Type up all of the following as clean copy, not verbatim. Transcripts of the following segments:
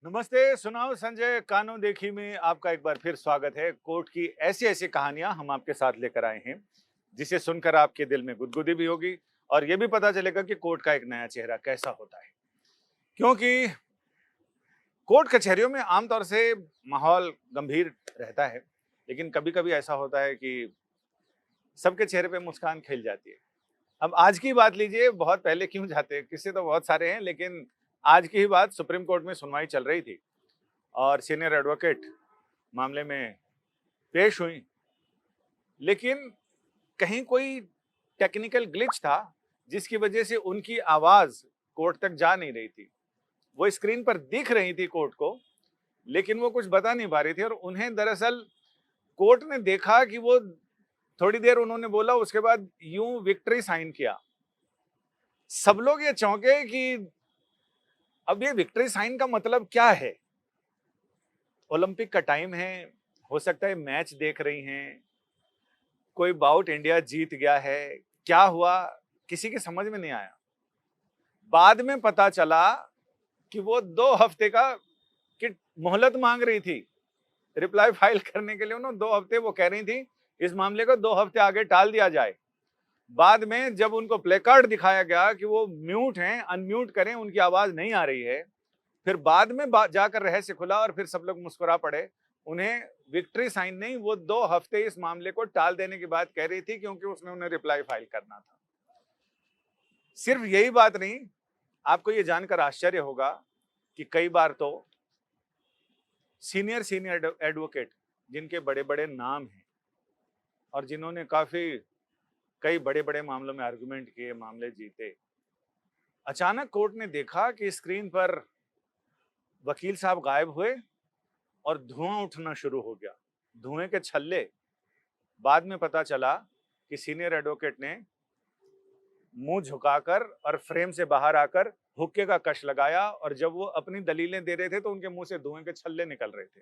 नमस्ते, सुनाओ संजय। कानों देखी में आपका एक बार फिर स्वागत है। कोर्ट की ऐसी ऐसी कहानियां हम आपके साथ लेकर आए हैं जिसे सुनकर आपके दिल में गुदगुदी भी होगी और ये भी पता चलेगा कि कोर्ट का एक नया चेहरा कैसा होता है। क्योंकि कोर्ट कचहरियों में आमतौर से माहौल गंभीर रहता है, लेकिन कभी कभी ऐसा होता है कि सबके चेहरे पे मुस्कान खिल जाती है। अब आज की बात लीजिए, बहुत पहले क्यों जाते, किस्से तो बहुत सारे हैं, लेकिन आज की ही बात। सुप्रीम कोर्ट में सुनवाई चल रही थी और सीनियर एडवोकेट मामले में पेश हुई, लेकिन कहीं कोई टेक्निकल ग्लिच था जिसकी वजह से उनकी आवाज कोर्ट तक जा नहीं रही थी। वो स्क्रीन पर दिख रही थी कोर्ट को, लेकिन वो कुछ बता नहीं पा रही थी और उन्हें दरअसल कोर्ट ने देखा कि वो थोड़ी देर उन्होंने बोला, उसके बाद यूं विक्ट्री साइन किया। सब लोग ये चौंके कि अब ये विक्ट्री साइन का मतलब क्या है। ओलंपिक का टाइम है, हो सकता है मैच देख रही हैं, कोई बाउट इंडिया जीत गया है, क्या हुआ किसी की समझ में नहीं आया। बाद में पता चला कि वो 2 हफ्ते का कि मोहलत मांग रही थी रिप्लाई फाइल करने के लिए। उन्होंने 2 हफ्ते, वो कह रही थी इस मामले को 2 हफ्ते आगे टाल दिया जाए। बाद में जब उनको प्लेकार्ड दिखाया गया कि वो म्यूट हैं, अनम्यूट करें, उनकी आवाज नहीं आ रही है, फिर बाद में जाकर रहस्य खुला और फिर सब लोग मुस्कुरा पड़े। उन्हें विक्ट्री साइन नहीं, वो 2 हफ्ते इस मामले को टाल देने की बात कह रही थी क्योंकि उसमें उन्हें रिप्लाई फाइल करना था। सिर्फ यही बात नहीं, आपको ये जानकर आश्चर्य होगा कि कई बार तो सीनियर सीनियर एडवोकेट जिनके बड़े बड़े नाम हैं और जिन्होंने कई बड़े बड़े मामलों में आर्गुमेंट किए, मामले जीते, अचानक कोर्ट ने देखा कि स्क्रीन पर वकील साहब गायब हुए और धुआं उठना शुरू हो गया, धुएं के छल्ले। बाद में पता चला कि सीनियर एडवोकेट ने मुंह झुकाकर और फ्रेम से बाहर आकर हुक्के का कश लगाया और जब वो अपनी दलीलें दे रहे थे तो उनके मुंह से धुएं के छल्ले निकल रहे थे।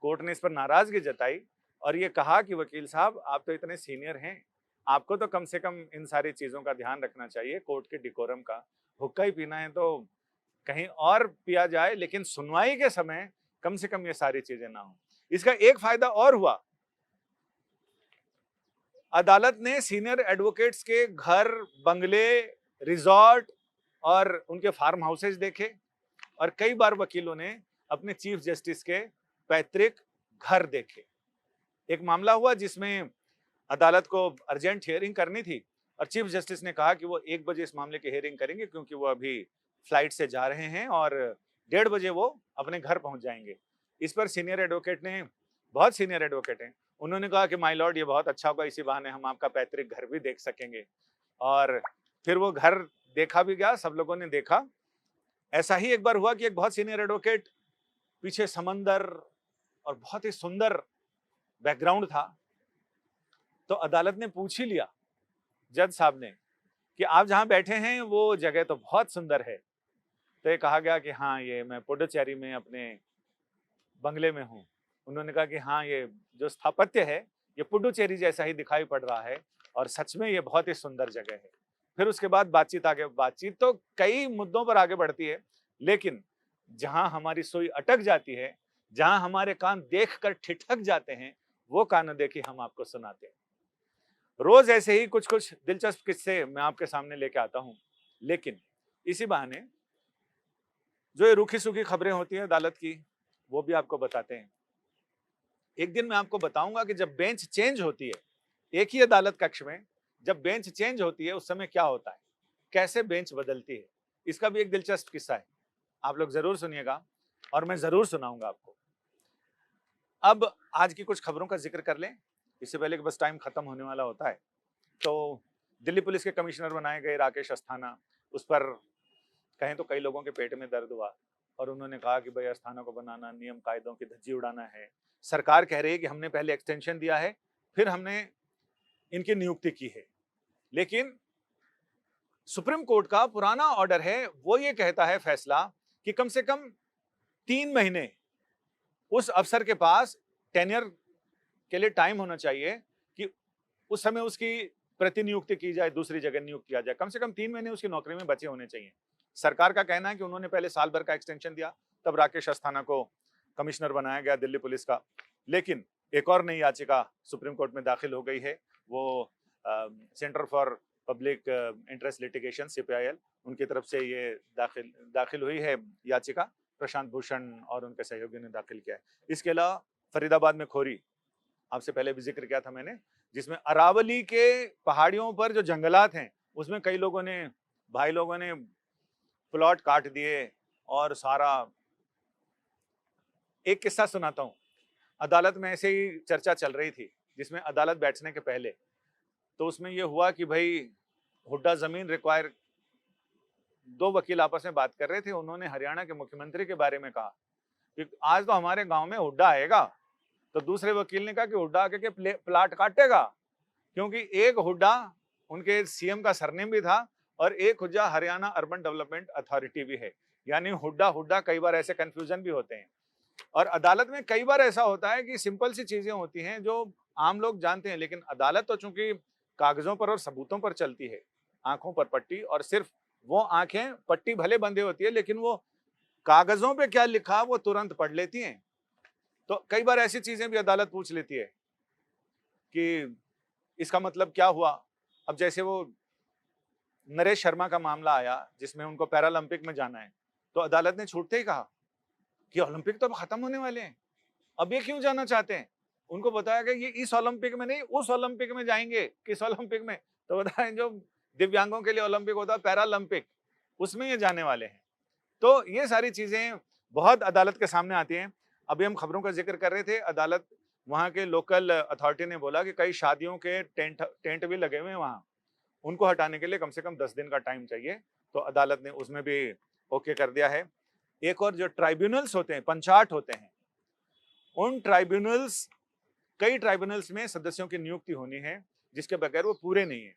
कोर्ट ने इस पर नाराजगी जताई और ये कहा कि वकील साहब, आप तो इतने सीनियर हैं, आपको तो कम से कम इन सारी चीजों का ध्यान रखना चाहिए, कोर्ट के डिकोरम का। हुक्का ही पीना है तो कहीं और पिया जाए, लेकिन सुनवाई के समय कम से कम ये सारी चीजें ना हो। इसका एक फायदा और हुआ, अदालत ने सीनियर एडवोकेट्स के घर, बंगले, रिजॉर्ट और उनके फार्म हाउसेज देखे और कई बार वकीलों ने अपने चीफ जस्टिस के पैतृक घर देखे। एक मामला हुआ जिसमें अदालत को अर्जेंट हियरिंग करनी थी और चीफ जस्टिस ने कहा कि वो 1 बजे इस मामले की हियरिंग करेंगे क्योंकि वो अभी फ्लाइट से जा रहे हैं और 1:30 बजे वो अपने घर पहुंच जाएंगे। इस पर सीनियर एडवोकेट ने, बहुत सीनियर एडवोकेट हैं, उन्होंने कहा कि माय लॉर्ड, ये बहुत अच्छा होगा, इसी बहाने हम आपका पैतृक घर भी देख सकेंगे। और फिर वो घर देखा भी गया, सब लोगों ने देखा। ऐसा ही एक बार हुआ कि एक बहुत सीनियर एडवोकेट, पीछे समंदर और बहुत ही सुंदर बैकग्राउंड था, तो अदालत ने पूछ ही लिया जज साहब ने कि आप जहां बैठे हैं वो जगह तो बहुत सुंदर है। तो ये कहा गया कि हाँ, ये मैं पुडुचेरी में अपने बंगले में हूँ। उन्होंने कहा कि हाँ, ये जो स्थापत्य है ये पुडुचेरी जैसा ही दिखाई पड़ रहा है और सच में ये बहुत ही सुंदर जगह है। फिर उसके बाद बातचीत तो कई मुद्दों पर आगे बढ़ती है, लेकिन जहां हमारी सुई अटक जाती है, जहां हमारे कान देखकर ठिठक जाते हैं, वो कान देखी हम आपको सुनाते हैं। रोज ऐसे ही कुछ कुछ दिलचस्प किस्से मैं आपके सामने लेके आता हूं, लेकिन इसी बहाने जो ये रूखी सूखी खबरें होती हैं अदालत की, वो भी आपको बताते हैं। एक दिन मैं आपको बताऊंगा कि जब बेंच चेंज होती है एक ही अदालत कक्ष में, जब बेंच चेंज होती है उस समय क्या होता है, कैसे बेंच बदलती है। इसका भी एक दिलचस्प किस्सा है, आप लोग जरूर सुनिएगा और मैं जरूर सुनाऊंगा आपको। अब आज की कुछ खबरों का जिक्र कर लें, इससे पहले कि बस टाइम खत्म होने वाला होता है। तो दिल्ली पुलिस के कमिश्नर बनाए गए राकेश अस्थाना, उस पर कहें तो कई लोगों के पेट में दर्द हुआ और उन्होंने कहा कि भाई, अस्थाना को बनाना, नियम कायदों की धज्जी उड़ाना है। सरकार कह रही है कि हमने पहले एक्सटेंशन दिया है, फिर हमने इनकी नियुक्ति की है, लेकिन सुप्रीम कोर्ट का पुराना ऑर्डर है, वो ये कहता है फैसला कि कम से कम 3 महीने उस अफसर के पास टेन्योर के लिए टाइम होना चाहिए कि उस समय उसकी प्रतिनियुक्ति की जाए, दूसरी जगह नियुक्त किया जाए। कम से कम 3 महीने उसकी नौकरी में बचे होने चाहिए। सरकार का कहना है कि उन्होंने पहले साल भर का एक्सटेंशन दिया, तब राकेश अस्थाना को कमिश्नर बनाया गया दिल्ली पुलिस का। लेकिन एक और नई याचिका सुप्रीम कोर्ट में दाखिल हो गई है, वो centre for public interest litigation CPIL उनकी तरफ से ये दाखिल हुई है याचिका, प्रशांत भूषण और उनके सहयोगियों ने दाखिल किया है। इसके अलावा फरीदाबाद में खोरी, आपसे पहले भी जिक्र किया था मैंने, जिसमें अरावली के पहाड़ियों पर जो जंगलात हैं उसमें कई लोगों ने, भाई लोगों ने प्लॉट काट दिए और सारा। एक किस्सा सुनाता हूँ, अदालत में ऐसे ही चर्चा चल रही थी जिसमें अदालत बैठने के पहले, तो उसमें यह हुआ कि भाई हुड्डा जमीन रिक्वायर, दो वकील आपस में बात कर रहे थे। उन्होंने हरियाणा के मुख्यमंत्री के बारे में कहा कि आज तो हमारे गांव में हुड्डा आएगा, तो दूसरे वकील ने कहा कि हुड्डा आके के प्लाट काटेगा, क्योंकि एक हुड्डा उनके CM का सरनेम भी था और एक Hooda Haryana urban development authority भी है। यानी हुड्डा कई बार ऐसे कंफ्यूजन भी होते हैं। और अदालत में कई बार ऐसा होता है कि सिंपल सी चीजें होती हैं जो आम लोग जानते हैं, लेकिन अदालत तो चूंकि कागजों पर और सबूतों पर चलती है, आंखों पर पट्टी, और सिर्फ वो आंखें पट्टी भले बंधे होती है लेकिन वो कागजों पे क्या लिखा वो तुरंत पढ़ लेती हैं। तो कई बार ऐसी चीजें भी अदालत पूछ लेती है कि इसका मतलब क्या हुआ। अब जैसे वो नरेश शर्मा का मामला आया जिसमें उनको पैरालंपिक में जाना है, तो अदालत ने छूटते ही कहा कि ओलंपिक तो अब खत्म होने वाले हैं, अब ये क्यों जाना चाहते हैं। उनको बताया गया ये इस ओलंपिक में नहीं उस ओलंपिक में जाएंगे। किस ओलंपिक में? तो बताएं जो दिव्यांगों के लिए ओलंपिक होता है पैरालंपिक, उसमें ये जाने वाले हैं। तो ये सारी चीजें बहुत अदालत के सामने आती हैं। अभी हम खबरों का जिक्र कर रहे थे, अदालत वहां के लोकल अथॉरिटी ने बोला कि कई शादियों के टेंट भी लगे हुए हैं वहां, उनको हटाने के लिए कम से कम 10 दिन का टाइम चाहिए। तो अदालत ने उसमें भी ओके कर दिया है। एक और जो ट्राइब्यूनल्स होते हैं, पंचायत होते हैं, उन ट्राइब्यूनल्स, कई ट्राइब्यूनल्स में सदस्यों की नियुक्ति होनी है जिसके बगैर वो पूरे नहीं है।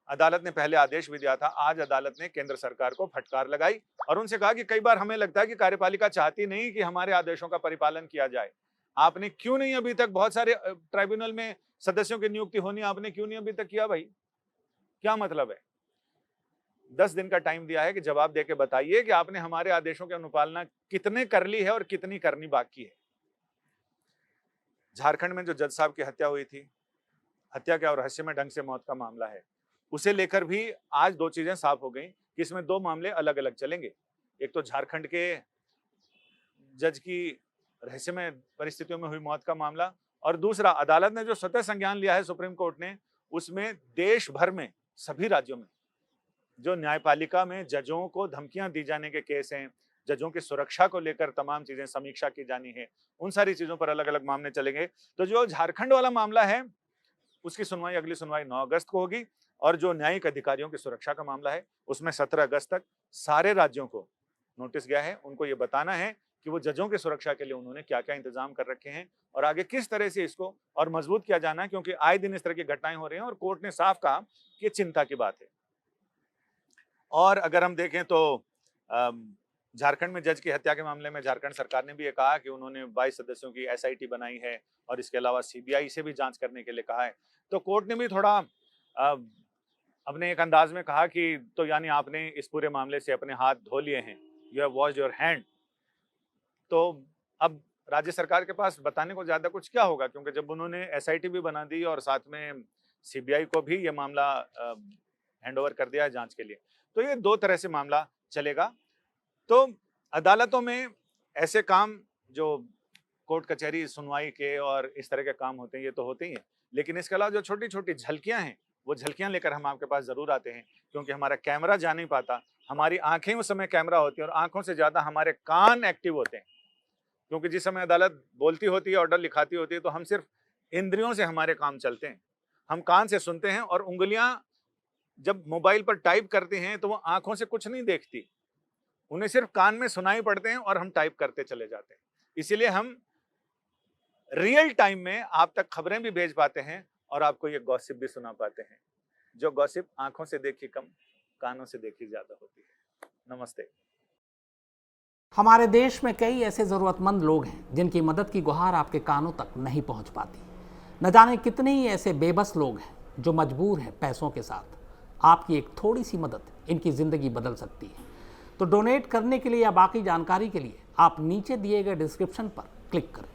अदालत ने पहले आदेश भी दिया था। आज अदालत ने केंद्र सरकार को फटकार लगाई और उनसे कहा कि कई बार हमें लगता है कि कार्यपालिका चाहती नहीं कि हमारे आदेशों का परिपालन किया जाए। आपने क्यों नहीं अभी तक, बहुत सारे ट्राइब्यूनल में सदस्यों की नियुक्ति होनी, आपने क्यों नहीं अभी तक किया भाई? क्या मतलब है? 10 दिन का टाइम दिया है कि जवाब देके बताइए कि आपने हमारे आदेशों की अनुपालना कितने कर ली है और कितनी करनी बाकी है। झारखंड में जो जज साहब की हत्या हुई थी, हत्या क्या और रहस्यमय ढंग से मौत का मामला है, उसे लेकर भी आज दो चीजें साफ हो गई कि इसमें दो मामले अलग अलग चलेंगे। एक तो झारखंड के जज की रहस्यमय परिस्थितियों में हुई मौत का मामला, और दूसरा अदालत ने जो स्वतः संज्ञान लिया है सुप्रीम कोर्ट ने, उसमें देश भर में सभी राज्यों में जो न्यायपालिका में जजों को धमकियां दी जाने के केस हैं, जजों की सुरक्षा को लेकर तमाम चीजें समीक्षा की जानी है, उन सारी चीजों पर अलग अलग मामले चलेंगे। तो जो झारखंड वाला मामला है उसकी सुनवाई, अगली सुनवाई 9 अगस्त को होगी, और जो न्यायिक अधिकारियों की सुरक्षा का मामला है उसमें 17 अगस्त तक सारे राज्यों को नोटिस गया है। उनको ये बताना है कि वो जजों की सुरक्षा के लिए उन्होंने क्या क्या इंतजाम कर रखे हैं और आगे किस तरह से इसको और मजबूत किया जाना है, क्योंकि आए दिन इस तरह की घटनाएं हो रही हैं और कोर्ट ने साफ कहा कि चिंता की बात है। और अगर हम देखें तो झारखंड में जज की हत्या के मामले में झारखंड सरकार ने भी ये कहा कि उन्होंने 22 सदस्यों की SIT बनाई है और इसके अलावा CBI से भी जांच करने के लिए कहा है। तो कोर्ट ने भी थोड़ा अपने एक अंदाज में कहा कि तो यानी आपने इस पूरे मामले से अपने हाथ धो लिए हैं, you have washed your hand. तो अब राज्य सरकार के पास बताने को ज्यादा कुछ क्या होगा, क्योंकि जब उन्होंने SIT भी बना दी और साथ में CBI को भी ये मामला हैंडओवर कर दिया है जांच के लिए, तो ये दो तरह से मामला चलेगा। तो अदालतों में ऐसे काम जो कोर्ट कचहरी सुनवाई के और इस तरह के काम होते हैं ये तो होते ही हैं, लेकिन इसके अलावा जो छोटी छोटी झलकियां हैं वो झलकियां लेकर हम आपके पास जरूर आते हैं, क्योंकि हमारा कैमरा जा नहीं पाता, हमारी आंखें उस समय कैमरा होती हैं और आंखों से ज्यादा हमारे कान एक्टिव होते हैं, क्योंकि जिस समय अदालत बोलती होती है, ऑर्डर लिखाती होती है, तो हम सिर्फ इंद्रियों से हमारे काम चलते हैं, हम कान से सुनते हैं, और उंगलियां जब मोबाइल पर टाइप करती हैं तो वो आंखों से कुछ नहीं देखती, उन्हें सिर्फ कान में सुनाई पड़ते हैं और हम टाइप करते चले जाते हैं। इसीलिए हम रियल टाइम में आप तक खबरें भी भेज पाते हैं और आपको ये गॉसिप भी सुना पाते हैं, जो गॉसिप आंखों से देखी कम, कानों से देखी ज्यादा होती है। नमस्ते। हमारे देश में कई ऐसे जरूरतमंद लोग हैं जिनकी मदद की गुहार आपके कानों तक नहीं पहुंच पाती। न जाने कितने ही ऐसे बेबस लोग हैं जो मजबूर हैं पैसों के साथ। आपकी एक थोड़ी सी मदद इनकी जिंदगी बदल सकती है। तो डोनेट करने के लिए या बाकी जानकारी के लिए आप नीचे दिए गए डिस्क्रिप्शन पर क्लिक करें।